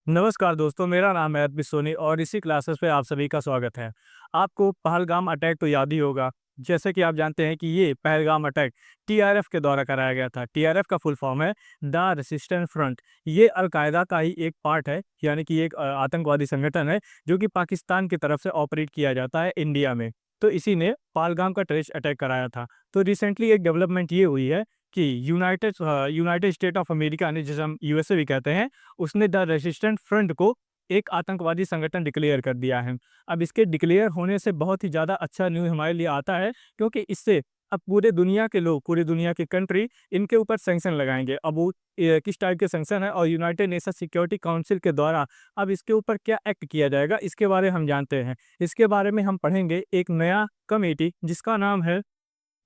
नमस्कार दोस्तों, मेरा नाम है अर्पित सोनी और इसी क्लासेस पे आप सभी का स्वागत है। आपको पहलगाम अटैक तो याद ही होगा। जैसे कि आप जानते हैं कि ये पहलगाम अटैक टीआरएफ के द्वारा कराया गया था। टीआरएफ का फुल फॉर्म है द रेसिस्टेंस फ्रंट। ये अलकायदा का ही एक पार्ट है, यानी कि एक आतंकवादी संगठन है जो कि पाकिस्तान की तरफ से ऑपरेट किया जाता है इंडिया में। तो इसी ने पहलगाम का टेररिस्ट अटैक कराया था। तो रिसेंटली एक डेवलपमेंट ये हुई है कि यूनाइटेड स्टेट ऑफ अमेरिका ने, जिसे हम यूएसए भी कहते हैं, उसने द रेजिस्टेंट फ्रंट को एक आतंकवादी संगठन डिक्लेयर कर दिया है। अब इसके डिक्लेयर होने से बहुत ही ज़्यादा अच्छा न्यूज़ हमारे लिए आता है, क्योंकि इससे अब पूरे दुनिया के लोग, पूरी दुनिया की कंट्री इनके ऊपर सैंक्शन लगाएंगे। अब वो किस टाइप के सैंक्शन है और यूनाइटेड नेशन सिक्योरिटी काउंसिल के द्वारा अब इसके ऊपर क्या एक्ट किया जाएगा, इसके बारे में हम जानते हैं। इसके बारे में हम पढ़ेंगे एक नया कमेटी जिसका नाम है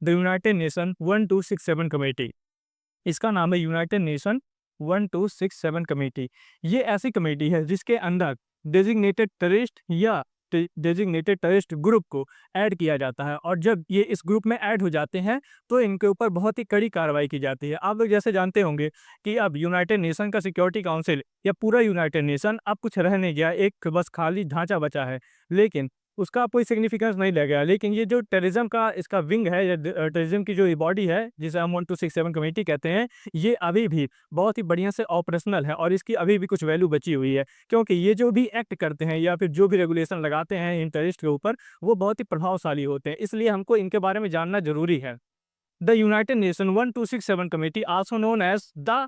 द यूनाइटेड नेशन 1267 कमेटी। इसका नाम है यूनाइटेड नेशन 1267 कमेटी। ये ऐसी कमेटी है जिसके अंदर डेजिग्नेटेड टेररिस्ट या डेजिग्नेटेड टेररिस्ट ग्रुप को ऐड किया जाता है, और जब ये इस ग्रुप में ऐड हो जाते हैं तो इनके ऊपर बहुत ही कड़ी कार्रवाई की जाती है। आप लोग जैसे जानते होंगे कि अब यूनाइटेड नेशन का सिक्योरिटी काउंसिल या पूरा यूनाइटेड नेशन अब कुछ रह नहीं गया, एक बस खाली ढांचा बचा है, लेकिन उसका कोई सिग्निफिकेंस नहीं रह गया। लेकिन ये जो टेररिज्म का इसका विंग है या टेररिज्म की जो बॉडी है जिसे हम 1267 कमेटी कहते हैं, ये अभी भी बहुत ही बढ़िया से ऑपरेशनल है और इसकी अभी भी कुछ वैल्यू बची हुई है, क्योंकि ये जो भी एक्ट करते हैं या फिर जो भी रेगुलेशन लगाते हैं इन टेररिस्ट के ऊपर, वो बहुत ही प्रभावशाली होते हैं। इसलिए हमको इनके बारे में जानना जरूरी है। The United Nation 1267 committee, also known as the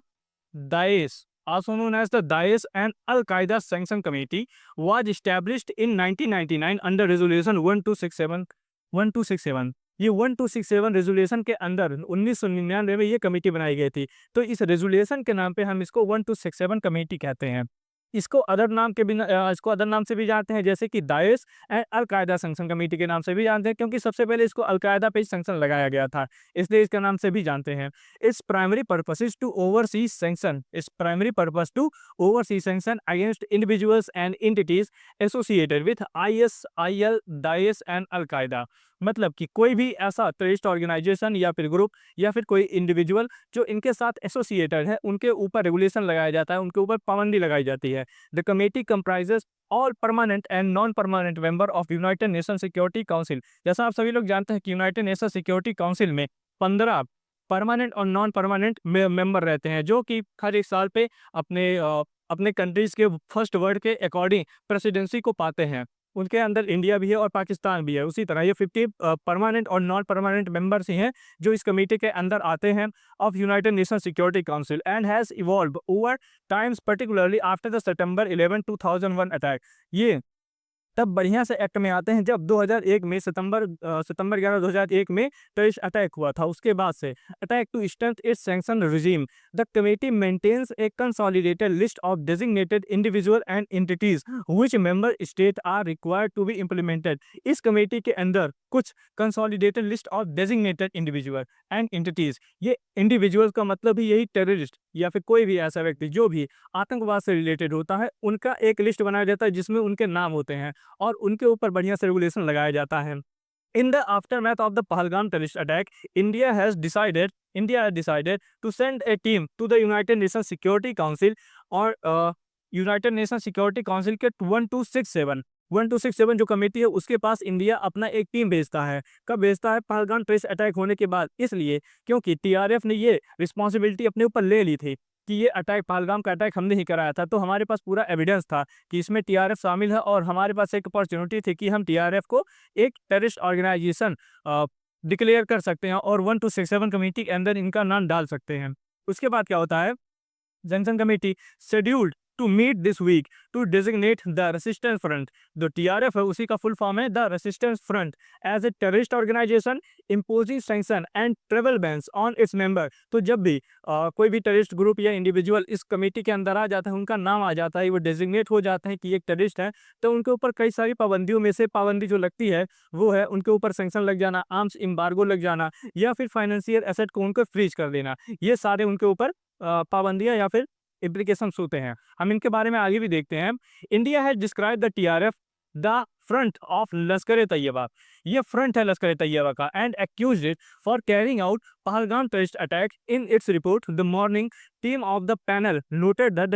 Daesh, also known as the Daesh and Al-Qaeda Sanction Committee, was established in 1999 under Resolution 1267। ये 1267 रेजोल्यूशन के अंदर 1999 में ये कमेटी बनाई गई थी। तो इस रेजोल्यूशन के नाम पे हम इसको 1267 कमेटी कहते हैं। इसको अदर नाम से भी जानते हैं, जैसे कि Daesh and al Qaeda sanction committee के नाम से भी जानते हैं, क्योंकि सबसे पहले इसको अल-कायदा पे सैंक्शन लगाया गया था, इसलिए इसके नाम से भी जानते हैं। Its primary purpose is to oversee sanction its primary purpose to oversee sanction against individuals and entities associated with ISIL, Daesh and al Qaeda. मतलब कि कोई भी ऐसा टेररिस्ट ऑर्गेनाइजेशन या फिर ग्रुप या फिर कोई इंडिविजुअल जो इनके साथ एसोसिएटेड है, उनके ऊपर रेगुलेशन लगाया जाता है, उनके ऊपर पाबंदी लगाई जाती है। The committee comprises all permanent and non permanent member of United Nation Security council. जैसा आप सभी लोग जानते हैं कि यूनाइटेड नेशन सिक्योरिटी काउंसिल में 15 परमानेंट और नॉन परमानेंट मेंबर रहते हैं, जो कि हर एक साल पे अपने कंट्रीज के फर्स्ट वर्ड के अकॉर्डिंग प्रेसिडेंसी को पाते हैं। उनके अंदर इंडिया भी है और पाकिस्तान भी है। उसी तरह ये 50 परमानेंट और नॉन परमानेंट मेंबर्स ही हैं जो इस कमेटी के अंदर आते हैं of United Nation Security council and has evolve over times, particularly after the September 11 2001 attack. ये तब बढ़िया से एक्ट में आते हैं जब 2001 में सितंबर 11 2001 में टेररिस्ट अटैक हुआ था। उसके बाद से attack to strength its sanction regime, the committee maintains a consolidated list of designated individual and entities which member state are required to be implemented. इस कमेटी के अंदर कुछ consolidated list of designated individual and entities, ये individual का मतलब ही यही terrorist या फिर कोई भी ऐसा व्यक्ति जो भी आतंकवाद से रिलेटेड होता है, उनका एक लिस्ट बनाया जाता है जिसमें उनके नाम होते हैं और उनके ऊपर बढ़िया से रेगुलेशन लगाया जाता है। In the aftermath of the Pahalgam terrorist attack, India has decided to send a team to the United Nations Security Council और यूनाइटेड नेशन सिक्योरिटी काउंसिल के 1267 जो कमेटी है उसके पास इंडिया अपना एक टीम भेजता है। कब भेजता है? पहलगाम टेररिस्ट अटैक होने के बाद। इसलिए क्योंकि टीआरएफ ने ये रिस्पॉन्सिबिलिटी अपने ऊपर ले ली थी कि ये अटैक, पहलगाम का अटैक हमने ही कराया था, तो हमारे पास पूरा एविडेंस था कि इसमें टीआरएफ शामिल है और हमारे पास एक अपॉर्चुनिटी थी कि हम टीआरएफ को एक टेररिस्ट ऑर्गेनाइजेशन डिक्लेयर कर सकते हैं और 1267 कमेटी के अंदर इनका नाम डाल सकते हैं। उसके बाद क्या होता है? Junction committee scheduled to meet this week to designate the resistance front. जो टीआरएफ है उसी का फुल फॉर्म है the resistance front as a terrorist organisation imposing sanction and travel bans on its member. तो जब भी कोई भी टेररिस्ट ग्रुप या इंडिविजुअल इस कमेटी के अंदर आ जाता है, उनका नाम आ जाता है, वो डेजिग्नेट हो जाते हैं कि एक टेररिस्ट है, तो उनके ऊपर कई सारी पाबंदियों में से पाबंदी जो लगती है वो है उनके ऊपर सैंक्शन लग जाना, आर्म्स एम्बार्गो लग जाना या फिर फाइनेंशियल एसेट को उनको फ्रीज कर देना। ये सारे उनके ऊपर पाबंदियां या फिर इम्प्लीकेशंस होते हैं। हम इनके बारे में आगे भी देखते हैं। India has describe the TRF the front of लश्कर तैयबा, ये फ्रंट है लश्कर तैयबा का, and accused it for carrying out Pahalgam terrorist attack. In its report the morning team of the panel noted that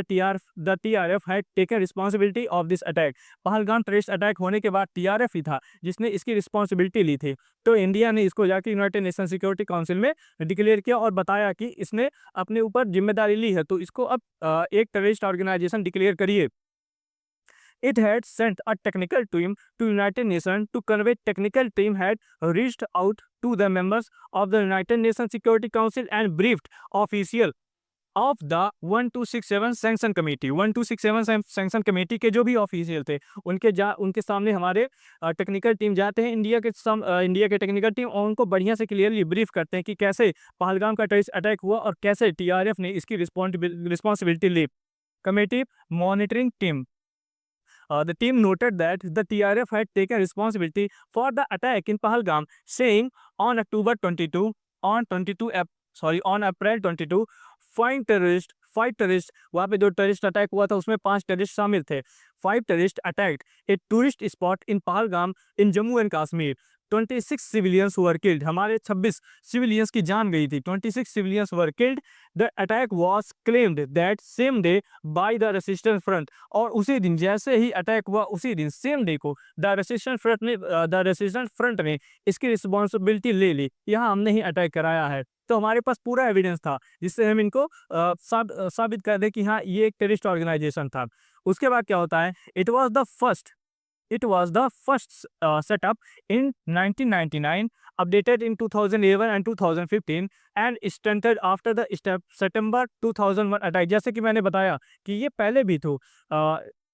the TRF had taken responsibility of this attack. Pahalgam terrorist attack होने के बाद TRF ही था जिसने इसकी responsibility ली थी। तो India ने इसको जाके यूनाइटेड नेशन सिक्योरिटी काउंसिल में डिक्लेयर किया और बताया कि इसने अपने ऊपर जिम्मेदारी ली है, तो इसको अब एक टेररिस्ट ऑर्गेनाइजेशन डिक्लेयर करिए। It had sent a technical team to United Nations to convey. Technical team had reached out to the members of the United Nations Security Council and briefed official of the 1267 sanction committee. 1267 sanction committee के जो भी official थे उनके सामने हमारे technical team जाते हैं, India के टेक्निकल टीम, और उनको बढ़िया से क्लियरली ब्रीफ करते हैं कि कैसे पहलगाम का टेररिस्ट अटैक हुआ और कैसे टीआरएफ ने इसकी रिस्पॉन्सिबिलिटी ली। Committee monitoring team, the team noted that the TRF had taken responsibility for the attack in Pahalgam, saying on October 22, on 22, on April 22, five terrorist वहाँ पे जो टेररिस्ट अटैक हुआ था उसमें 5 टेररिस्ट शामिल थे। 5 terrorist attacked a tourist spot in Pahalgam in Jammu and Kashmir. 26 civilians were killed, हमारे 26 civilians की जान गई थी। 26 civilians were killed. The attack was claimed that same day by the resistance front, और उसी दिन जैसे ही अटैक हुआ उसी दिन सेम डे को द रेसिस्टेंस फ्रंट ने इसकी रिस्पॉन्सिबिलिटी ले ली, यहाँ हमने ही अटैक कराया है। तो हमारे पास पूरा एविडेंस था जिससे हम इनको साबित कर दें कि हाँ ये एक टेररिस्ट ऑर्गेनाइजेशन था। उसके बाद क्या होता है, it was the first setup in 1999, updated in 2011 and 2015 and strengthened after the September 2001 attack. जैसे कि मैंने बताया कि ये पहले भी तो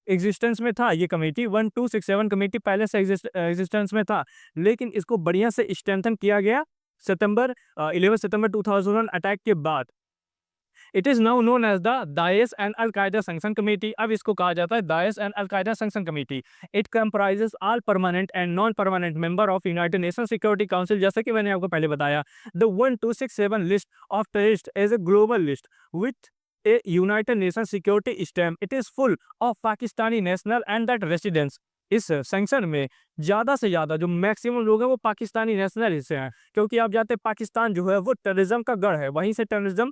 एग्जिस्टेंस में था, ये कमेटी 1267 कमेटी पहले से एग्जिस्टेंस में था, लेकिन इसको बढ़िया से स्ट्रेंथन किया गया 11 सितंबर 2001 अटैक के बाद। It is now known as the Daesh and al Qaeda sanction committee. अब इसको कहा जाता है Daesh and al Qaeda sanction committee. It comprises all permanent and non permanent member of United Nation Security Council. जैसे कि मैंने आपको पहले बताया, the 1267 list of terrorist as a global list with a United Nation Security stamp. It is full of Pakistani national and that residents. इस sanction में ज़्यादा से ज़्यादा जो मैक्सिमम लोग हैं वो पाकिस्तानी नेशनल हिस्से हैं, क्योंकि आप जानते हैं पाकिस्तान जो है वो टेररिज्म का गढ़ है, वहीं से टेररिज्म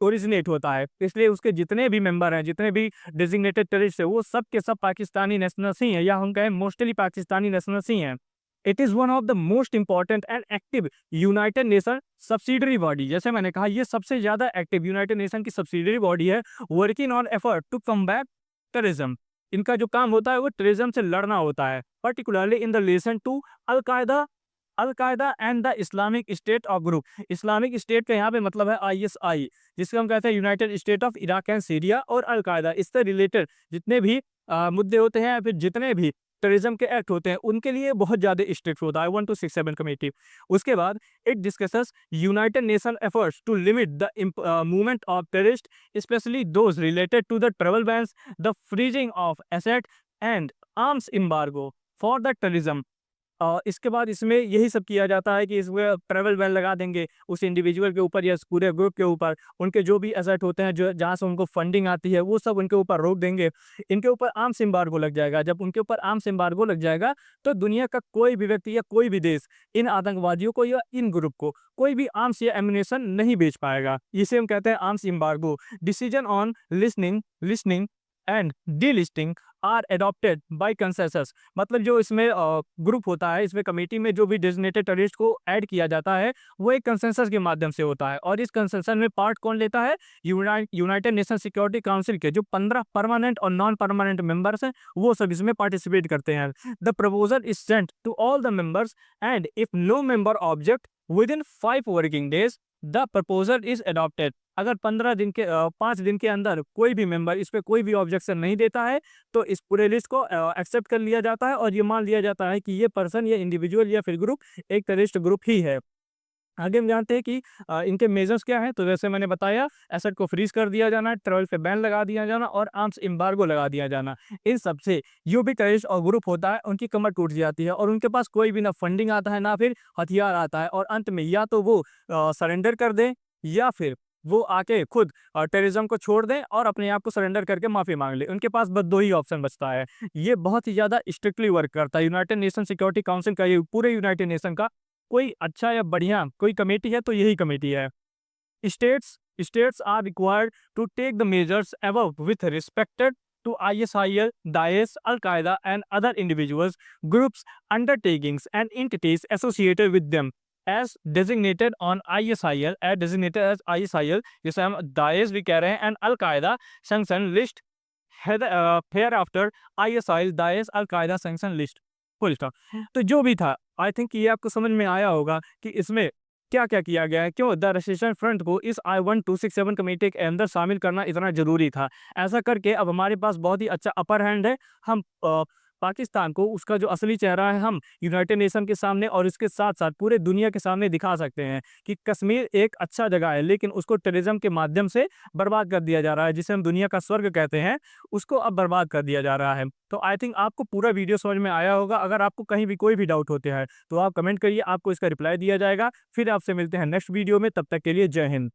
ओरिजिनेट होता है। इसलिए उसके जितने भी मेंबर हैं, जितने भी डेजिग्नेटेड टेररिस्ट है, वो सब के सब पाकिस्तानी नेशनल्स ही हैं, या हम कहें मोस्टली पाकिस्तानी नेशनल्स ही हैं। It is one of the most important and active United Nation subsidiary body. जैसे मैंने कहा ये सबसे ज़्यादा एक्टिव यूनाइटेड नेशन की सब्सिडरी बॉडी है, working on effort to combat terrorism. इनका जो काम होता है वो टेररिज्म से लड़ना होता है, particularly in the relation to al Qaeda and the Islamic State of group. Islamic State का यहाँ पे मतलब है ISI, जिसको हम कहते हैं United state of Iraq and Syria, और अल-कायदा। इससे रिलेटेड जितने भी मुद्दे होते हैं या फिर जितने भी टेररिज्म के एक्ट होते हैं उनके लिए बहुत ज़्यादा स्ट्रिक्ट होता है 1267 कमेटी। उसके बाद it discusses United Nation efforts to limit the movement of terrorist, specially those related to the travel bans, the freezing of asset and arms embargo for the terrorism. इसके बाद इसमें यही सब किया जाता है कि इसमें ट्रैवल बैन लगा देंगे उस इंडिविजुअल के ऊपर या पूरे ग्रुप के ऊपर। उनके जो भी एसेट होते हैं, जो जहाँ से उनको फंडिंग आती है, वो सब उनके ऊपर रोक देंगे। इनके ऊपर आर्म्स एम्बार्गो लग जाएगा। जब उनके ऊपर आर्म्स एम्बार्गो लग जाएगा तो दुनिया का कोई भी व्यक्ति या कोई भी देश इन आतंकवादियों को या इन ग्रुप को कोई भी आर्म्स या एम्यूनेशन नहीं बेच पाएगा। इसे हम कहते हैं arms embargo. Decision on listing and delisting are adopted by consensus. मतलब जो इसमें ग्रुप होता है, इसमें कमेटी में जो भी डेजिग्नेटेड टेररिस्ट को ऐड किया जाता है वो एक कंसेंसस के माध्यम से होता है, और इस कंसेंसस में पार्ट कौन लेता है, यूनाइटेड नेशन सिक्योरिटी काउंसिल के जो 15 परमानेंट और नॉन परमानेंट मेंबर्स हैं वो सब इसमें पार्टिसिपेट करते हैं। The proposal is sent to all the members and if no member object within 5 working days the proposal is adopted. अगर 5 दिन के अंदर कोई भी मेंबर इस पे कोई भी ऑब्जेक्शन नहीं देता है तो इस पूरे लिस्ट को एक्सेप्ट कर लिया जाता है, और ये मान लिया जाता है कि ये पर्सन, ये इंडिविजुअल या फिर ग्रुप एक टेररिस्ट ग्रुप ही है। आगे हम जानते हैं कि इनके मेजर्स क्या हैं। तो जैसे मैंने बताया, एसेट को फ्रीज कर दिया जाना, ट्रैवल पे बैन लगा दिया जाना और आर्म्स एम्बार्गो लगा दिया जाना। इन सबसे जो भी टेररिस्ट और ग्रुप होता है उनकी कमर टूट जाती है और उनके पास कोई भी ना फंडिंग आता है ना फिर हथियार आता है, और अंत में या तो वो सरेंडर कर दें या फिर वो आके खुद टेररिज्म को छोड़ दें और अपने आप को सरेंडर करके माफ़ी माँग लें। उनके पास बस 2 ही ऑप्शन बचता है। ये बहुत ही ज़्यादा स्ट्रिक्टली वर्क करता है। यूनाइटेड नेशन सिक्योरिटी काउंसिल का, ये पूरे यूनाइटेड नेशन का कोई अच्छा या बढ़िया कोई कमेटी है तो यही कमेटी है। States are required to take the measures above with respect to ISIL, Daesh, Al-Qaeda, and other individuals, groups, undertakings, and entities associated with them, as designated on ISIL, as designated as ISIL, जिसे हम Daesh भी कह रहे हैं, and Al-Qaeda sanction list, hereafter ISIL, Daesh, Al-Qaeda sanction list, full stop. तो जो भी था, आई थिंक ये आपको समझ में आया होगा कि इसमें क्या-क्या किया गया है, क्यों द रेजिस्ट्रेशन फ्रंट को इस I-1267 कमेटी के अंदर शामिल करना इतना ज़रूरी था। ऐसा करके अब हमारे पास बहुत ही अच्छा अपर हैंड है। हम पाकिस्तान को उसका जो असली चेहरा है, हम यूनाइटेड नेशन के सामने और इसके साथ-साथ पूरे दुनिया के सामने दिखा सकते हैं कि कश्मीर एक अच्छा जगह है, लेकिन उसको टेररिज्म के माध्यम से बर्बाद कर दिया जा रहा है, जिसे हम दुनिया का स्वर्ग कहते हैं, उसको अब बर्बाद कर दिया जा रहा है। तो आई थिंक आपको पूरा वीडियो समझ में आया होगा। अगर आपको कहीं भी कोई भी डाउट होते हैं, तो आप कमेंट करिए, आपको इसका रिप्लाई दिया जाएगा। फिर आपसे मिलते हैं नेक्स्ट वीडियो में, तब तक के लिए जय हिंद।